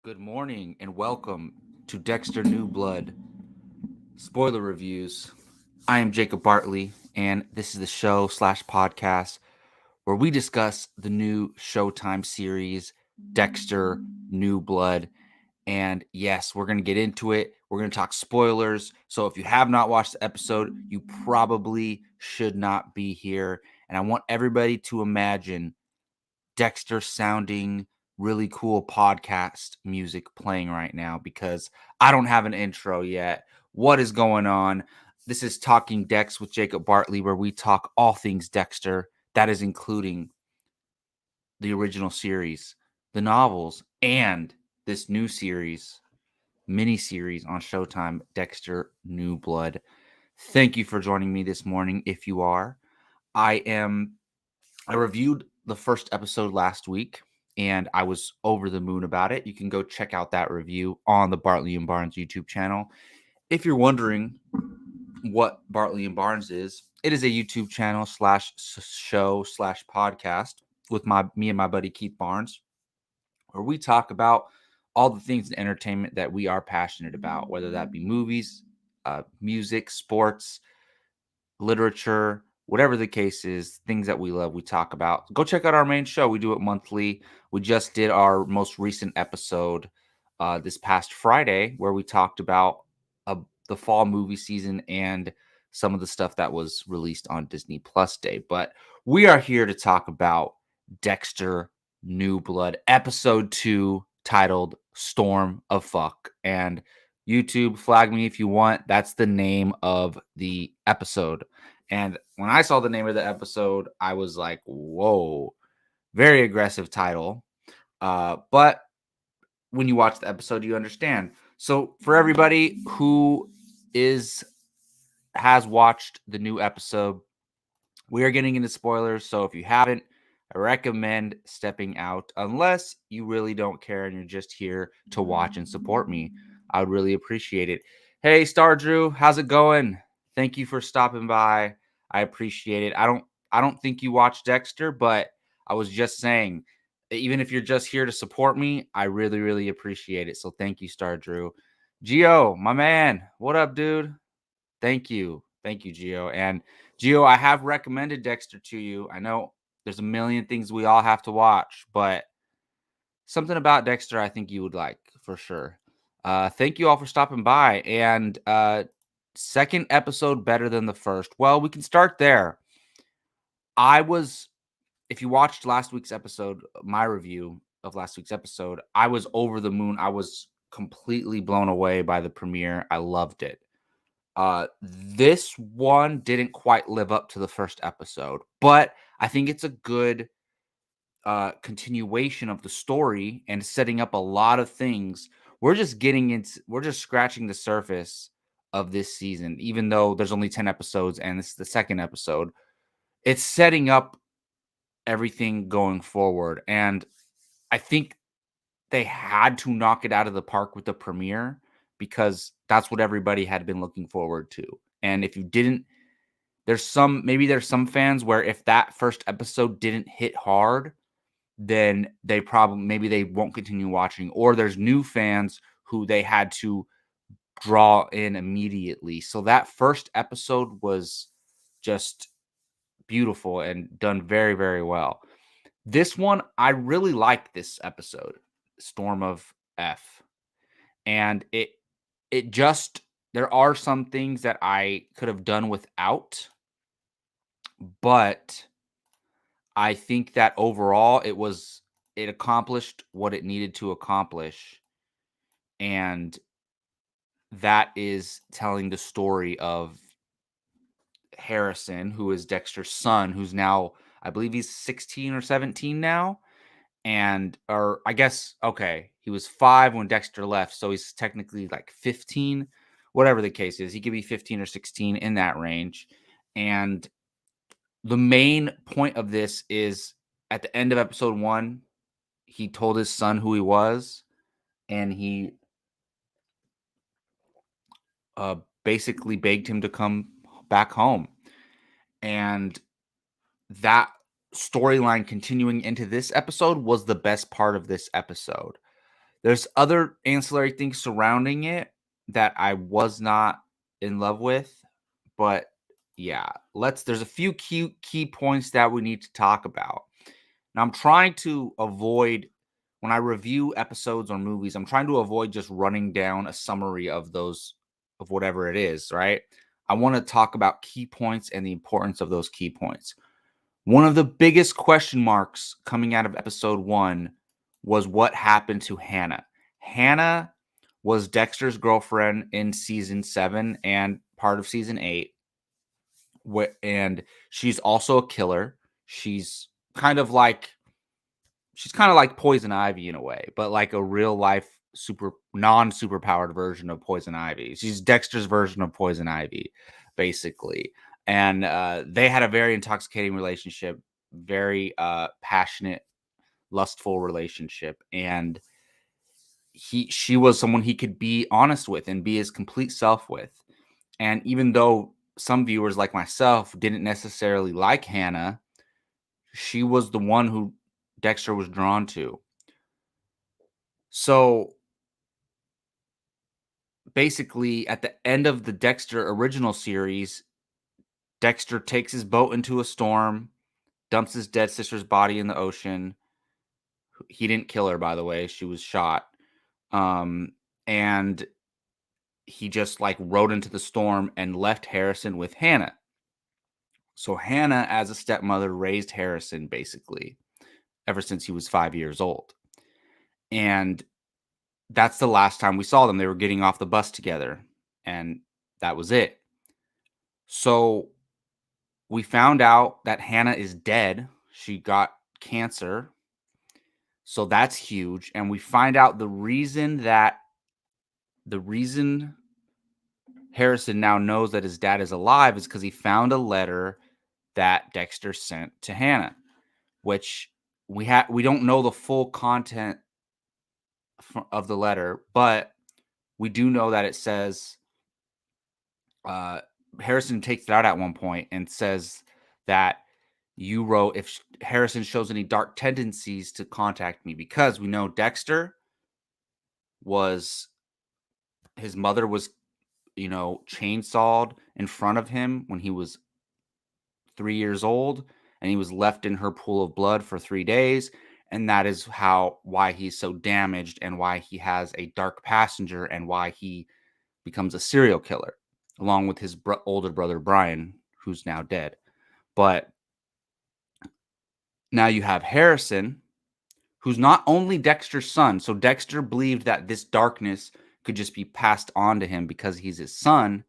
Good morning and welcome to Dexter New Blood spoiler reviews. I am Jacob Bartley, and this is the show slash podcast where we discuss the new Showtime series, Dexter New Blood. And yes, we're going to get into it. We're going to talk spoilers. So if you have not watched the episode, you probably should not be here. And I want everybody to imagine Dexter sounding really cool podcast music playing right now because I don't have an intro yet. What is going on? This is Talking Dex with Jacob Bartley, where we talk all things Dexter. That is including the original series, the novels, and this new series, mini series on Showtime, Dexter New Blood. Thank you for joining me this morning. If you are, I am I reviewed the first episode last week and I was over the moon about it. You can go check out that review on the Bartley and Barnes YouTube channel. If you're wondering what Bartley and Barnes is, it is a YouTube channel slash show slash podcast with me and my buddy Keith Barnes, where we talk about all the things in entertainment that we are passionate about, whether that be movies, music, sports, literature, whatever the case is, things that we love, we talk about. Go check out our main show. We do it monthly. We just did our most recent episode this past Friday, where we talked about the fall movie season and some of the stuff that was released on Disney Plus Day. But we are here to talk about Dexter New Blood, episode 2, titled Storm of Fuck. And YouTube, flag me if you want. That's the name of the episode. And when I saw the name of the episode, I was like, whoa, very aggressive title. But when you watch the episode, you understand. So for everybody who has watched the new episode, we are getting into spoilers. So if you haven't, I recommend stepping out unless you really don't care and you're just here to watch and support me. I would really appreciate it. Hey, Star Drew, how's it going? Thank you for stopping by. I appreciate it. I don't think you watched Dexter, but I was just saying, even if you're just here to support me, I really, really appreciate it. So thank you, Star Drew. Gio, my man, what up, dude? Thank you. Thank you, Gio. And Gio, I have recommended Dexter to you. I know there's a million things we all have to watch, but something about Dexter I think you would like for sure. Thank you all for stopping by. And second episode better than the first. Well, we can start there. If you watched last week's episode, my review of last week's episode, I was over the moon. I was completely blown away by the premiere. I loved it. This one didn't quite live up to the first episode, but I think it's a good continuation of the story and setting up a lot of things. We're just scratching the surface of this season, even though there's only 10 episodes and this is the second episode. It's setting up everything going forward. And I think they had to knock it out of the park with the premiere because that's what everybody had been looking forward to. And if you didn't, there's some fans where if that first episode didn't hit hard, then maybe they won't continue watching. Or there's new fans who they had to draw in immediately. So that first episode was just beautiful and done very, very well. This one, I really like this episode, Storm of F. And it just there are some things that I could have done without, but I think that overall it accomplished what it needed to accomplish. And that is telling the story of Harrison, who is Dexter's son, who's now, I believe he's 16 or 17 now. Or I guess, okay, he was 5 when Dexter left, so he's technically like 15, whatever the case is. He could be 15 or 16 in that range. And the main point of this is at the end of episode 1, he told his son who he was, and he basically begged him to come back home. And that storyline continuing into this episode was the best part of this episode. There's other ancillary things surrounding it that I was not in love with, but yeah, there's a few key points that we need to talk about. Now, I'm trying to avoid when I review episodes or movies, I'm trying to avoid just running down a summary of those of whatever it is, right? I want to talk about key points and the importance of those key points. One of the biggest question marks coming out of episode 1 was what happened to Hannah. Hannah was Dexter's girlfriend in season 7 and part of season 8. And she's also a killer. She's kind of like Poison Ivy in a way, but like a real life super powered version of Poison Ivy. She's Dexter's version of Poison Ivy, basically. And they had a very intoxicating relationship, very passionate, lustful relationship. And she was someone he could be honest with and be his complete self with. And even though some viewers like myself didn't necessarily like Hannah, she was the one who Dexter was drawn to. So basically, at the end of the Dexter original series, Dexter takes his boat into a storm, dumps his dead sister's body in the ocean. He didn't kill her, by the way. She was shot. And he just like rode into the storm and left Harrison with Hannah. So Hannah, as a stepmother, raised Harrison basically ever since he was 5 years old. And that's the last time we saw them. They were getting off the bus together, and that was it. So we found out that Hannah is dead. She got cancer. So that's huge. And we find out the reason Harrison now knows that his dad is alive is because he found a letter that Dexter sent to Hannah, which we don't know the full content of the letter, but we do know that it says Harrison takes it out at one point and says that you wrote, if Harrison shows any dark tendencies, to contact me, because we know Dexter his mother was, chainsawed in front of him when he was 3 years old, and he was left in her pool of blood for 3 days. And that is why he's so damaged, and why he has a dark passenger, and why he becomes a serial killer, along with his older brother, Brian, who's now dead. But now you have Harrison, who's not only Dexter's son. So Dexter believed that this darkness could just be passed on to him because he's his son.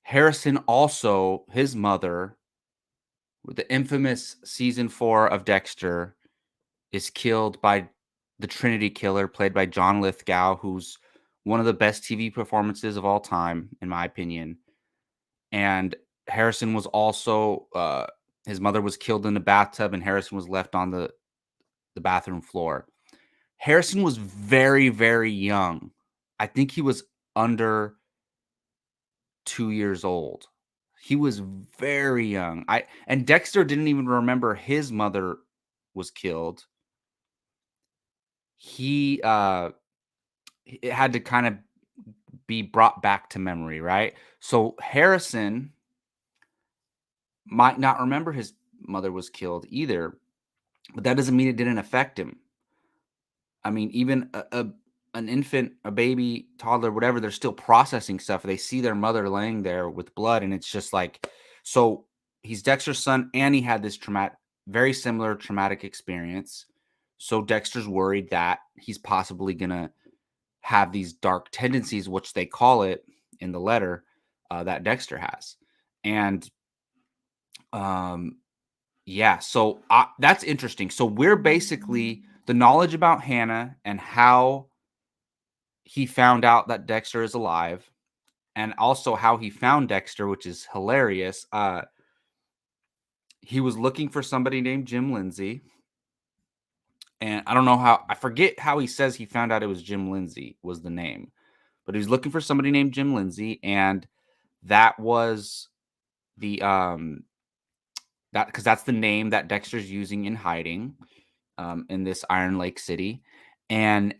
Harrison also, his mother, with the infamous season 4 of Dexter, is killed by the Trinity Killer, played by John Lithgow, who's one of the best TV performances of all time, in my opinion. And Harrison was also, his mother was killed in the bathtub, and Harrison was left on the bathroom floor. Harrison was very, very young. I think he was under 2 years old. He was very young. And Dexter didn't even remember his mother was killed. It had to kind of be brought back to memory, right? So Harrison might not remember his mother was killed either, but that doesn't mean it didn't affect him. I mean, even an infant, a baby, toddler, whatever, they're still processing stuff. They see their mother laying there with blood, and it's just like, so he's Dexter's son, and he had this very similar traumatic experience. So Dexter's worried that he's possibly gonna have these dark tendencies, which they call it in the letter that Dexter has. And yeah, so that's interesting. So we're basically the knowledge about Hannah and how he found out that Dexter is alive, and also how he found Dexter, which is hilarious. He was looking for somebody named Jim Lindsay, and I forget how he says he found out it was Jim Lindsay was the name, but he was looking for somebody named Jim Lindsay, and that was because that's the name that Dexter's using in hiding in this Iron Lake City. And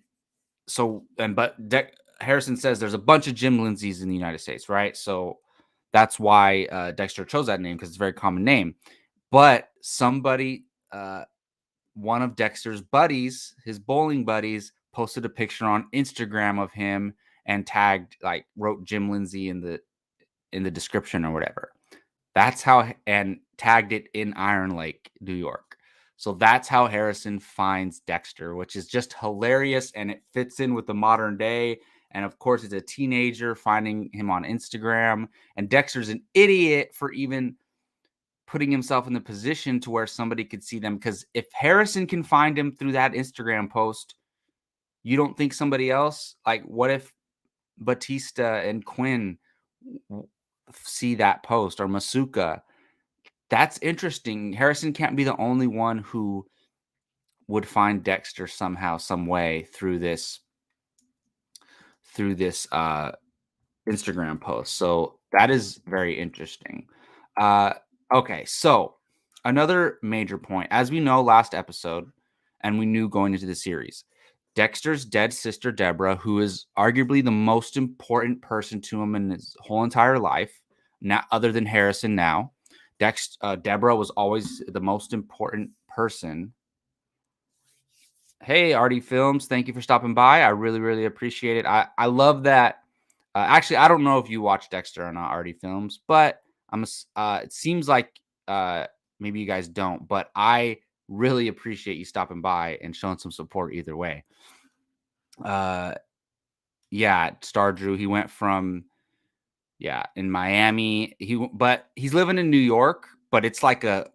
Harrison says there's a bunch of Jim Lindsays in the United States, right? So that's why Dexter chose that name, because it's a very common name. But somebody, one of Dexter's buddies, his bowling buddies, posted a picture on Instagram of him and wrote Jim Lindsay in the description or whatever. That's how, and tagged it in Iron Lake, New York. So that's how Harrison finds Dexter, which is just hilarious, and it fits in with the modern day. And of course, it's a teenager finding him on Instagram, and Dexter's an idiot for even putting himself in the position to where somebody could see them. Because if Harrison can find him through that Instagram post, you don't think somebody else? Like, what if Batista and Quinn see that post, or Masuka? That's interesting. Harrison can't be the only one who would find Dexter somehow, some way through this Instagram post. So that is very interesting. Okay, so another major point, as we know last episode, and we knew going into the series, Dexter's dead sister Deborah, who is arguably the most important person to him in his whole entire life, now other than Harrison now. Deborah was always the most important person. Hey, Artie Films, thank you for stopping by. I really, really appreciate it. I love that. Actually, I don't know if you watch Dexter or not, Artie Films, but it seems like maybe you guys don't, but I really appreciate you stopping by and showing some support either way. Yeah, Star Drew, he went from in Miami. But he's living in New York, but it's a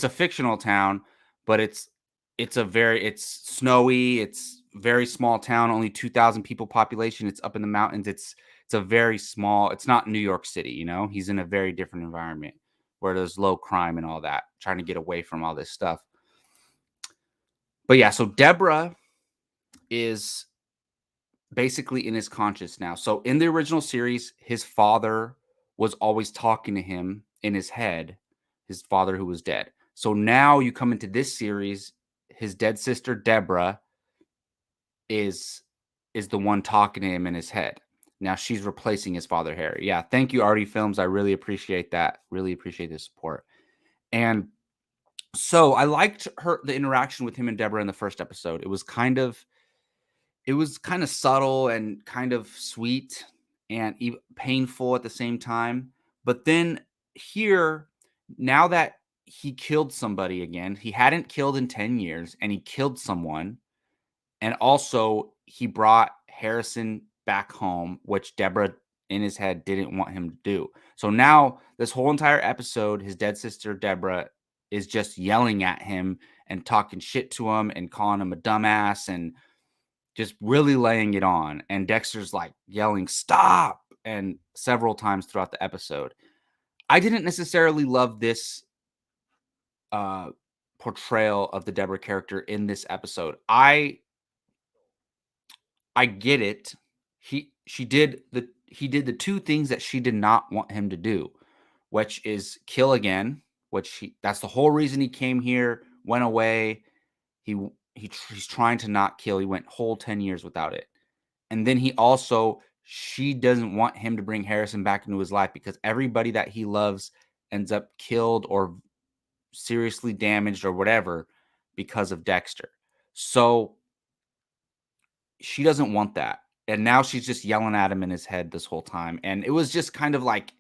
fictional town, but it's snowy, it's very small town, only 2,000 people population. It's up in the mountains. It's a very small, it's not New York City, He's in a very different environment where there's low crime and all that, trying to get away from all this stuff. But yeah, so Deborah is basically in his conscious now. So in the original series, his father was always talking to him in his head, his father who was dead. So now you come into this series, his dead sister Deborah is the one talking to him in his head. Now she's replacing his father Harry. Yeah, thank you, Artie Films. I really appreciate that. Really appreciate the support. And so I liked the interaction with him and Deborah in the first episode. It was kind of subtle and kind of sweet and even painful at the same time. But then here, now that he killed somebody again, he hadn't killed in 10 years, and he killed someone. And also he brought Harrison back home, which Deborah in his head didn't want him to do. So now this whole entire episode, his dead sister Deborah is just yelling at him and talking shit to him and calling him a dumbass and just really laying it on. And Dexter's like yelling, "Stop!" and several times throughout the episode. I didn't necessarily love this portrayal of the Deborah character in this episode. I get it. He did the two things that she did not want him to do, which is kill again, that's the whole reason he came here, went away. He's trying to not kill. He went whole 10 years without it. And then she doesn't want him to bring Harrison back into his life, because everybody that he loves ends up killed or seriously damaged or whatever because of Dexter. So she doesn't want that. And now she's just yelling at him in his head this whole time. And it was just kind of like,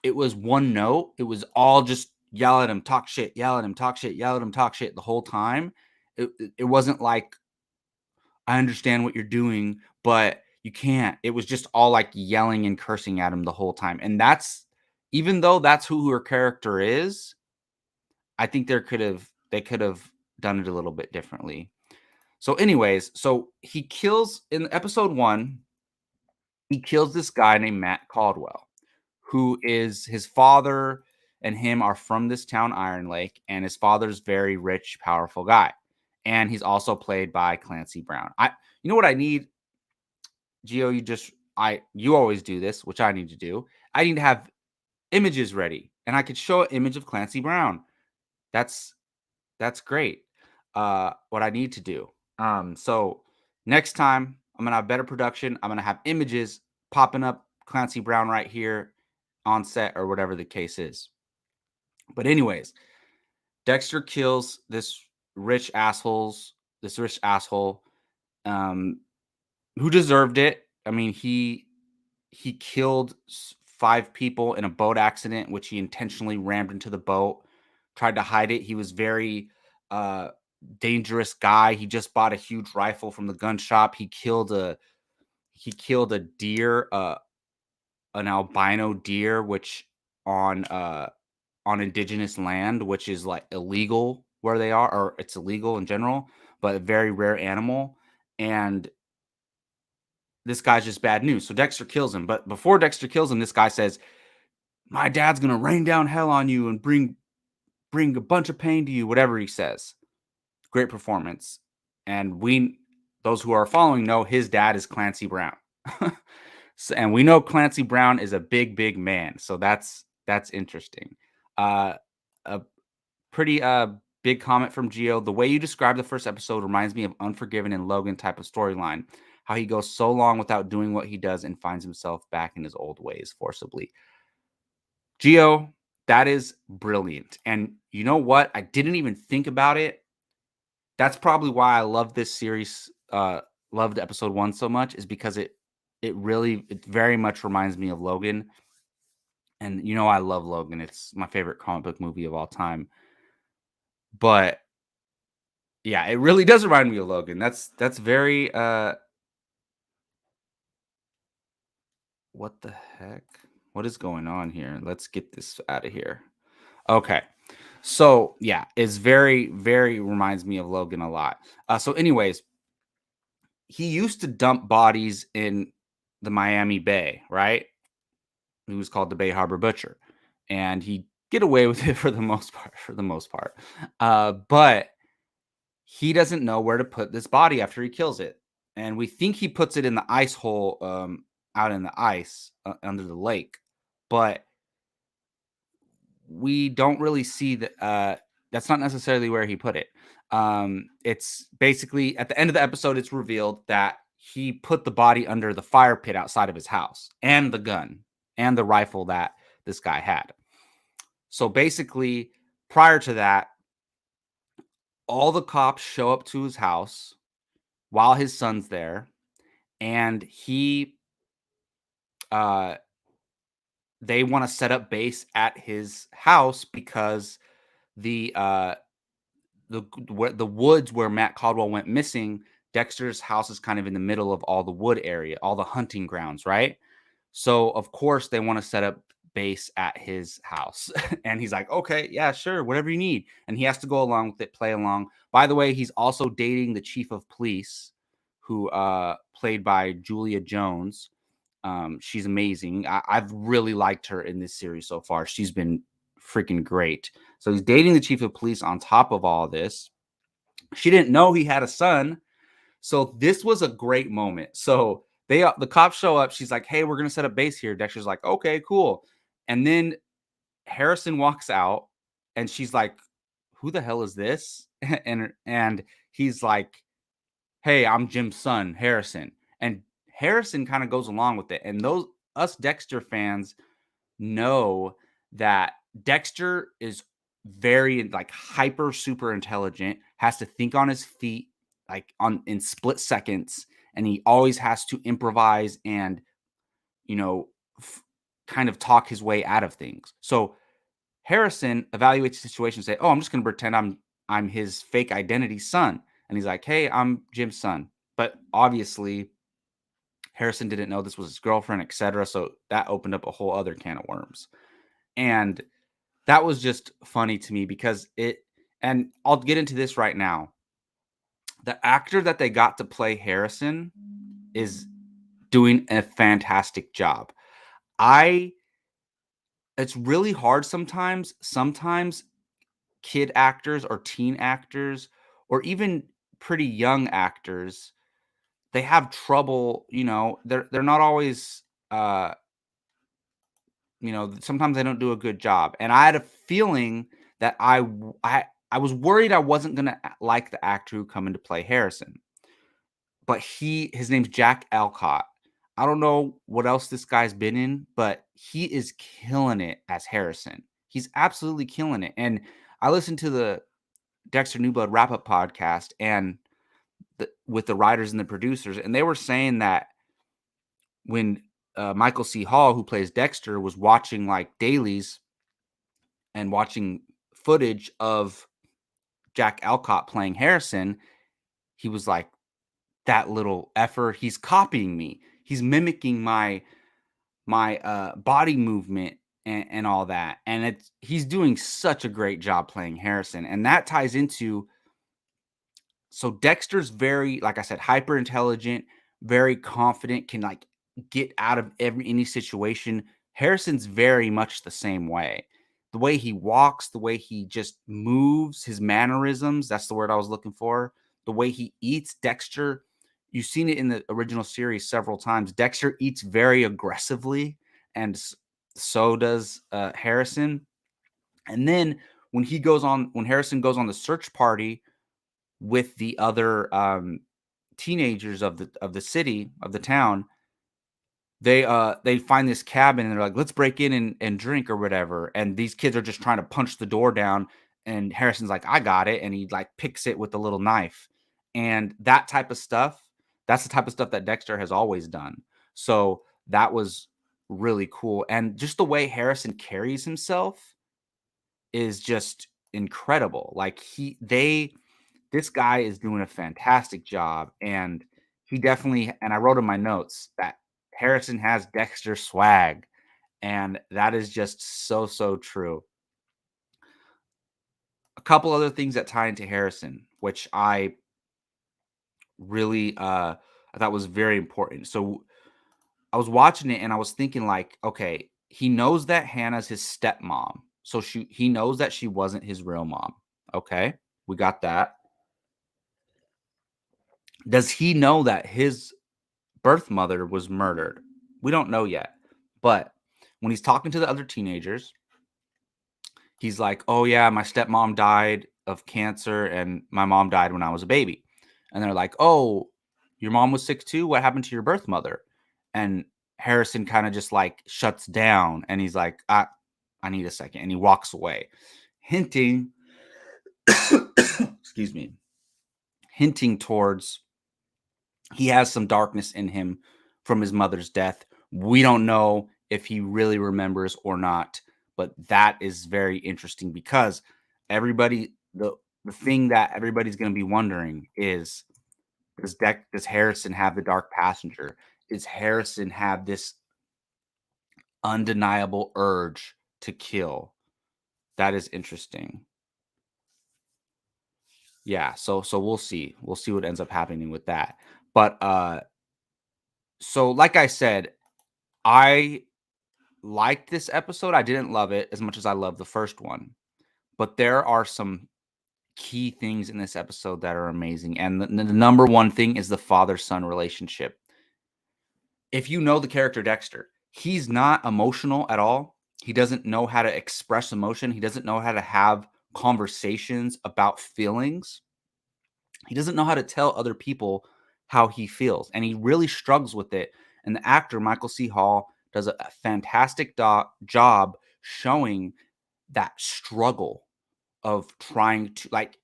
it was one note. It was all just yell at him, talk shit, yell at him, talk shit, yell at him, talk shit the whole time. It wasn't like, I understand what you're doing, but you can't. It was just all like yelling and cursing at him the whole time. And even though that's who her character is, I think they could have done it a little bit differently. So anyways, he kills in episode 1, he kills this guy named Matt Caldwell, who is his father and him are from this town, Iron Lake, and his father's very rich, powerful guy. And he's also played by Clancy Brown. You know what I need, Gio? You always do this, which I need to do. I need to have images ready, and I could show an image of Clancy Brown. That's great. What I need to do. So Next time, I'm going to have better production. I'm going to have images popping up Clancy Brown right here on set or whatever the case is. But anyways, Dexter kills this rich asshole, who deserved it. I mean, he killed 5 people in a boat accident, which he intentionally rammed into the boat, tried to hide it. He was very dangerous guy. He just bought a huge rifle from the gun shop. He killed a deer, an albino deer, which on indigenous land, which is like illegal where they are, or it's illegal in general, but a very rare animal. And this guy's just bad news. So Dexter kills him. But before Dexter kills him, this guy says, my dad's going to rain down hell on you and bring a bunch of pain to you, whatever he says. Great performance. And those who are following know his dad is Clancy Brown. And we know Clancy Brown is a big, big man. So that's interesting. A pretty big comment from Gio. The way you describe the first episode reminds me of Unforgiven and Logan type of storyline. How he goes so long without doing what he does and finds himself back in his old ways forcibly. Gio, that is brilliant. And you know what? I didn't even think about it. That's probably why I love this series, loved episode 1 so much, is because it very much reminds me of Logan. And you know I love Logan. It's my favorite comic book movie of all time. But yeah, it really does remind me of Logan. That's very what the heck? What is going on here? Let's get this out of here. Okay. So yeah, it's very, very reminds me of Logan a lot. So anyways, he used to dump bodies in the Miami Bay, right? He was called the Bay Harbor Butcher, and he'd get away with it for the most part. But he doesn't know where to put this body after he kills it, and we think he puts it in the ice hole out in the ice under the lake, but we don't really see that. That's not necessarily where he put it. It's basically at the end of the episode, it's revealed that he put the body under the fire pit outside of his house, and the gun and the rifle that this guy had. So basically, prior to that, all the cops show up to his house while his son's there, and they want to set up base at his house because the woods where Matt Caldwell went missing, Dexter's house is kind of in the middle of all the wood area, all the hunting grounds, right? So of course they want to set up base at his house. And he's like, okay, yeah, sure, whatever you need. And he has to go along with it, play along. By the way, he's also dating the chief of police, who played by Julia Jones. She's amazing. I've really liked her in this series so far. She's been freaking great. So he's dating the chief of police on top of all this. She didn't know he had a son. So this was a great moment. So the cops show up. She's like, hey, we're going to set up base here. Dexter's like, okay, cool. And then Harrison walks out and she's like, who the hell is this? And he's like, hey, I'm Jim's son, Harrison. And Harrison kind of goes along with it. And us Dexter fans know that Dexter is very like hyper super intelligent, has to think on his feet like in split seconds, and he always has to improvise and kind of talk his way out of things. So Harrison evaluates the situation and say, oh, I'm just going to pretend I'm his fake identity son. And he's like, hey, I'm Jim's son. But obviously Harrison didn't know this was his girlfriend, etc. So that opened up a whole other can of worms. And that was just funny to me because and I'll get into this right now. The actor that they got to play Harrison is doing a fantastic job. It's really hard sometimes kid actors or teen actors or even pretty young actors, they have trouble, they're not always sometimes they don't do a good job. And I had a feeling that I was worried I wasn't going to like the actor who come in to play Harrison. but his name's Jack Alcott. I don't know what else this guy's been in, but he is killing it as Harrison. He's absolutely killing it. And I listened to the Dexter New Blood wrap up podcast and with the writers and the producers, and they were saying that when Michael C. Hall, who plays Dexter, was watching like dailies and watching footage of Jack Alcott playing Harrison, he was like, that little effer, he's copying me. He's mimicking my body movement and all that. And he's doing such a great job playing Harrison. And that ties into, so Dexter's very, like I said, hyper intelligent, very confident, can like get out of any situation. Harrison's very much the same way. The way he walks, the way he just moves, his mannerisms, that's the word I was looking for. The way he eats, Dexter, you've seen it in the original series several times. Dexter eats very aggressively, and so does Harrison. And then when Harrison goes on the search party with the other teenagers of the city, of the town, they find this cabin and they're like, let's break in and drink or whatever. And these kids are just trying to punch the door down. And Harrison's like, I got it. And he like picks it with a little knife. And that type of stuff, that's the type of stuff that Dexter has always done. So that was really cool. And just the way Harrison carries himself is just incredible. Like this guy is doing a fantastic job. And he definitely, and I wrote in my notes that Harrison has Dexter swag. And that is just so, so true. A couple other things that tie into Harrison, which I really I thought was very important. So I was watching it and I was thinking like, okay, he knows that Hannah's his stepmom. So he knows that she wasn't his real mom. Okay, we got that. Does he know that his birth mother was murdered? We don't know yet. But when he's talking to the other teenagers, he's like, oh yeah, my stepmom died of cancer and my mom died when I was a baby. And they're like, oh, your mom was sick too? What happened to your birth mother? And Harrison kind of just like shuts down and he's like, I need a second. And he walks away, hinting, excuse me, hinting towards he has some darkness in him from his mother's death. We don't know if he really remembers or not, but that is very interesting because the thing that everybody's going to be wondering is, does Harrison have the dark passenger? Does Harrison have this undeniable urge to kill? That is interesting. Yeah, so we'll see. We'll see what ends up happening with that. But so like I said, I liked this episode. I didn't love it as much as I loved the first one. But there are some key things in this episode that are amazing. And the number one thing is the father-son relationship. If you know the character Dexter, he's not emotional at all. He doesn't know how to express emotion. He doesn't know how to have conversations about feelings. He doesn't know how to tell other people how he feels. And he really struggles with it. And the actor, Michael C. Hall, does a fantastic job showing that struggle of trying to, like,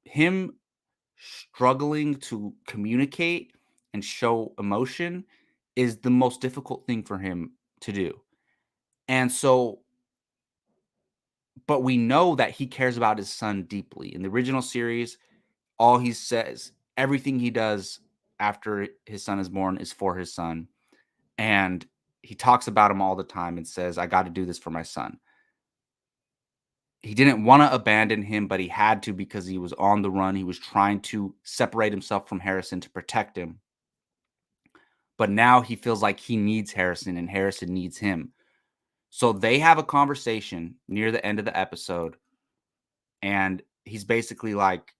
him struggling to communicate and show emotion is the most difficult thing for him to do. And so, but we know that he cares about his son deeply. In the original series, all he says, everything he does after his son is born is for his son. And he talks about him all the time and says, I got to do this for my son. He didn't want to abandon him, but he had to because he was on the run. He was trying to separate himself from Harrison to protect him. But now he feels like he needs Harrison and Harrison needs him. So they have a conversation near the end of the episode. And he's basically like,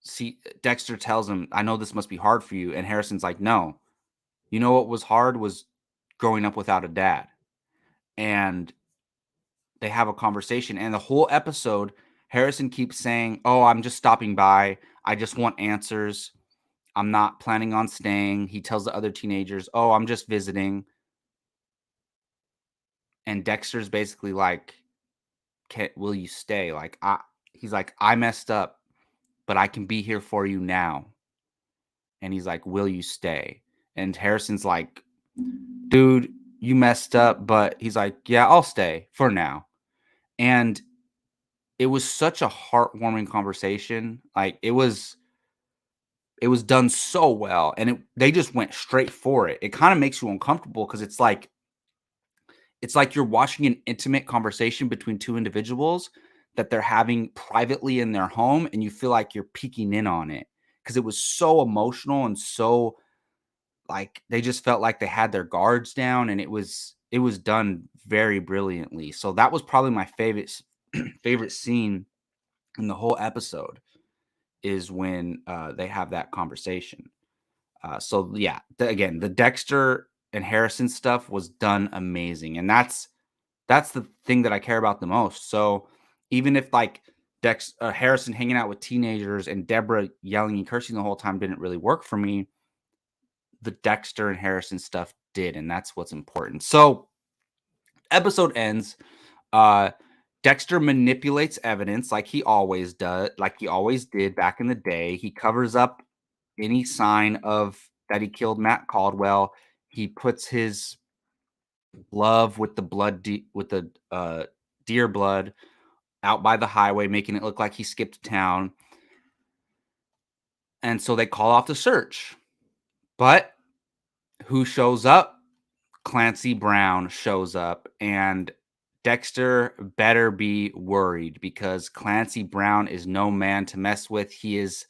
see, Dexter tells him, I know this must be hard for you. And Harrison's like, no, you know what was hard was growing up without a dad. And they have a conversation. And the whole episode, Harrison keeps saying, oh, I'm just stopping by. I just want answers. I'm not planning on staying. He tells the other teenagers, oh, I'm just visiting. And Dexter's basically like, will you stay? Like, he's like, I messed up, but I can be here for you now. And he's like, will you stay? And Harrison's like, dude, you messed up, but he's like, yeah, I'll stay for now. And it was such a heartwarming conversation. Like it was done so well, and they just went straight for it. It kind of makes you uncomfortable because it's like you're watching an intimate conversation between two individuals that they're having privately in their home, and you feel like you're peeking in on it because it was so emotional and so like they just felt like they had their guards down, and it was done very brilliantly. So that was probably my favorite scene in the whole episode is when they have that conversation. So yeah, again, the Dexter and Harrison stuff was done amazing, and that's the thing that I care about the most. So even if like Harrison hanging out with teenagers and Deborah yelling and cursing the whole time didn't really work for me, the Dexter and Harrison stuff did, and that's what's important. So episode ends. Dexter manipulates evidence like he always did back in the day. He covers up any sign of that he killed Matt Caldwell. He puts his glove with the deer blood out by the highway, making it look like he skipped town. And so they call off the search. But who shows up? Clancy Brown shows up, and Dexter better be worried because Clancy Brown is no man to mess with. He is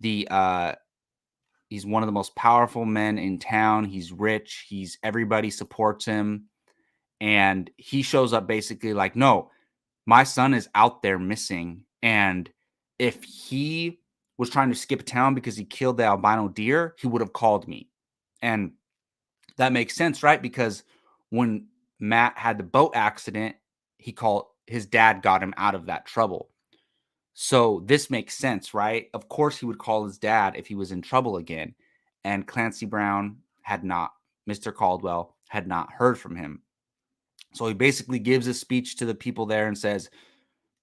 he's one of the most powerful men in town. He's rich. Everybody supports him. And he shows up basically like, no, my son is out there missing. And if he was trying to skip town because he killed the albino deer, he would have called me. And that makes sense, right? Because when Matt had the boat accident, his dad got him out of that trouble. So this makes sense, right? Of course he would call his dad if he was in trouble again. And Clancy Brown Mr. Caldwell had not heard from him. So he basically gives a speech to the people there and says,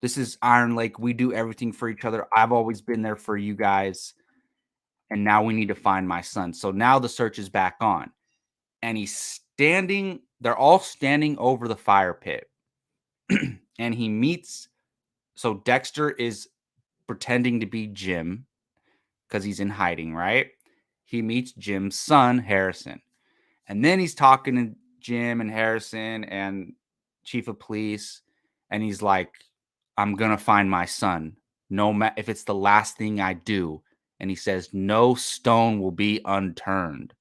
this is Iron Lake. We do everything for each other. I've always been there for you guys. And now we need to find my son. So now the search is back on. And they're all standing over the fire pit. And he meets, so Dexter is pretending to be Jim because he's in hiding, right? He meets Jim's son, Harrison. And then he's talking to Jim and Harrison and Chief of Police. And he's like, I'm going to find my son. No matter if it's the last thing I do. And he says, no stone will be unturned.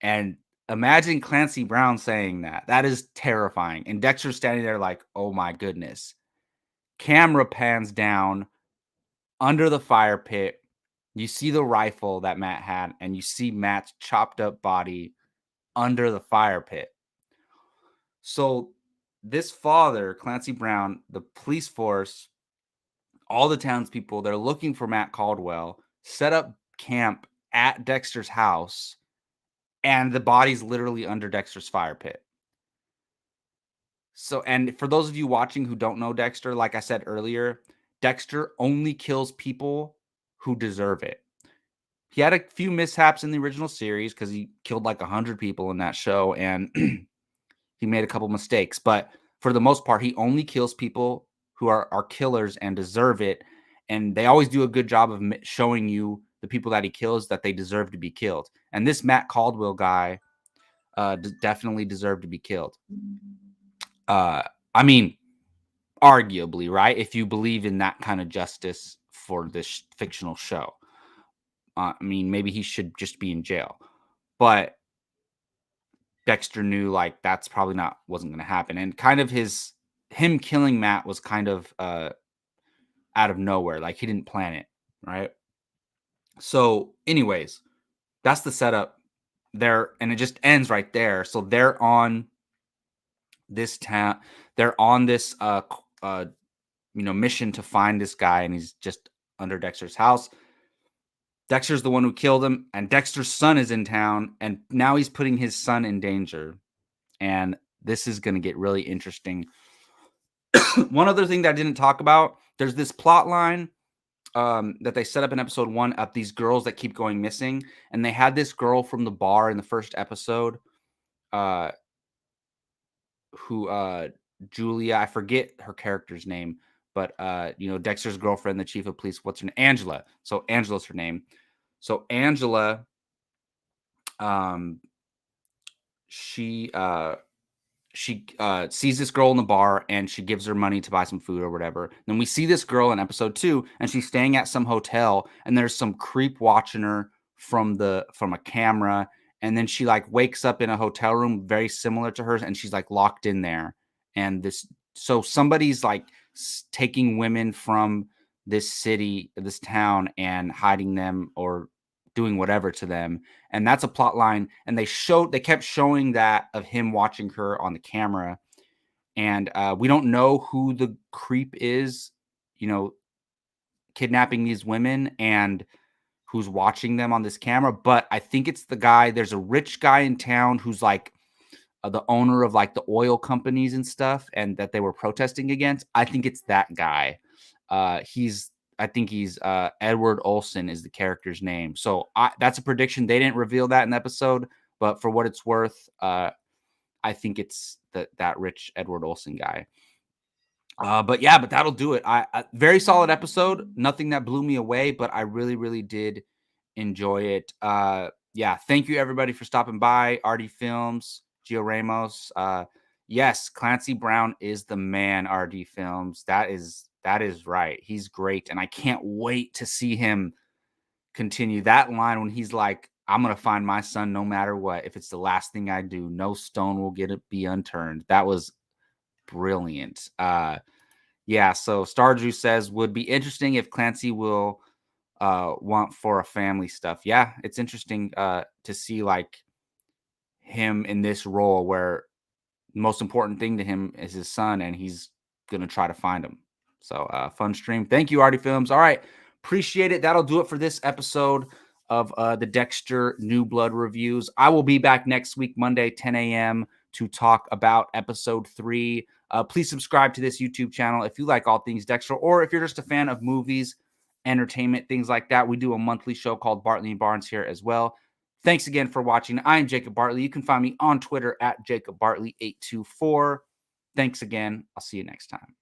And imagine Clancy Brown saying that. That is terrifying. And Dexter's standing there like, oh my goodness. Camera pans down under the fire pit. You see the rifle that Matt had, and you see Matt's chopped up body under the fire pit. So this father, Clancy Brown, the police force, all the townspeople, they're looking for Matt Caldwell, set up camp at Dexter's house, and the body's literally under Dexter's fire pit. So, and for those of you watching who don't know Dexter, like I said earlier, Dexter only kills people who deserve it. He had a few mishaps in the original series because he killed like 100 people in that show, and he made a couple mistakes. But for the most part, he only kills people who are killers and deserve it. And they always do a good job of showing you the people that he kills that they deserve to be killed. And this Matt Caldwell guy definitely deserved to be killed. I mean, arguably, right? If you believe in that kind of justice for this fictional show. I mean, maybe he should just be in jail. But Dexter knew like that's probably wasn't going to happen. And kind of him killing Matt was kind of out of nowhere. Like he didn't plan it, right? So anyways, that's the setup there. And it just ends right there. So they're on this town. They're on this, mission to find this guy. And he's just under Dexter's house. Dexter's the one who killed him, and Dexter's son is in town, and now he's putting his son in danger. And this is going to get really interesting. One other thing that I didn't talk about, there's this plot line that they set up in episode 1 of these girls that keep going missing. And they had this girl from the bar in the first episode, Julia, I forget her character's name, but Dexter's girlfriend, the chief of police, what's her name? Angela. So Angela's her name. So Angela, she sees this girl in the bar and she gives her money to buy some food or whatever. Then we see this girl in episode 2 and she's staying at some hotel and there's some creep watching her from a camera. And then she like wakes up in a hotel room very similar to hers and she's like locked in there. And so somebody's like taking women from this city, this town, and hiding them or doing whatever to them. And that's a plot line. And they kept showing that of him watching her on the camera. And we don't know who the creep is, kidnapping these women and who's watching them on this camera. But I think it's the guy. There's a rich guy in town who's like the owner of like the oil companies and stuff, and that they were protesting against. I think it's that guy. I think he's Edward Olsen is the character's name. So that's a prediction. They didn't reveal that in the episode, but for what it's worth, I think it's that rich Edward Olsen guy. But that'll do it. I very solid episode. Nothing that blew me away, but I really, really did enjoy it. Thank you everybody for stopping by. RD Films, Gio Ramos. Yes, Clancy Brown is the man. RD Films. That is right. He's great, and I can't wait to see him continue that line when he's like, "I'm gonna find my son no matter what. If it's the last thing I do, no stone will be unturned." That was brilliant. So Stardew says would be interesting if Clancy will want for a family stuff. Yeah, it's interesting to see like him in this role where the most important thing to him is his son, and he's gonna try to find him. So fun stream. Thank you, RD Films. All right, appreciate it. That'll do it for this episode of the Dexter New Blood reviews. I will be back next week, Monday, 10 a.m. to talk about episode 3. Please subscribe to this YouTube channel if you like all things Dexter, or if you're just a fan of movies, entertainment, things like that. We do a monthly show called Bartley and Barnes here as well. Thanks again for watching. I'm Jacob Bartley. You can find me on Twitter at JacobBartley824. Thanks again. I'll see you next time.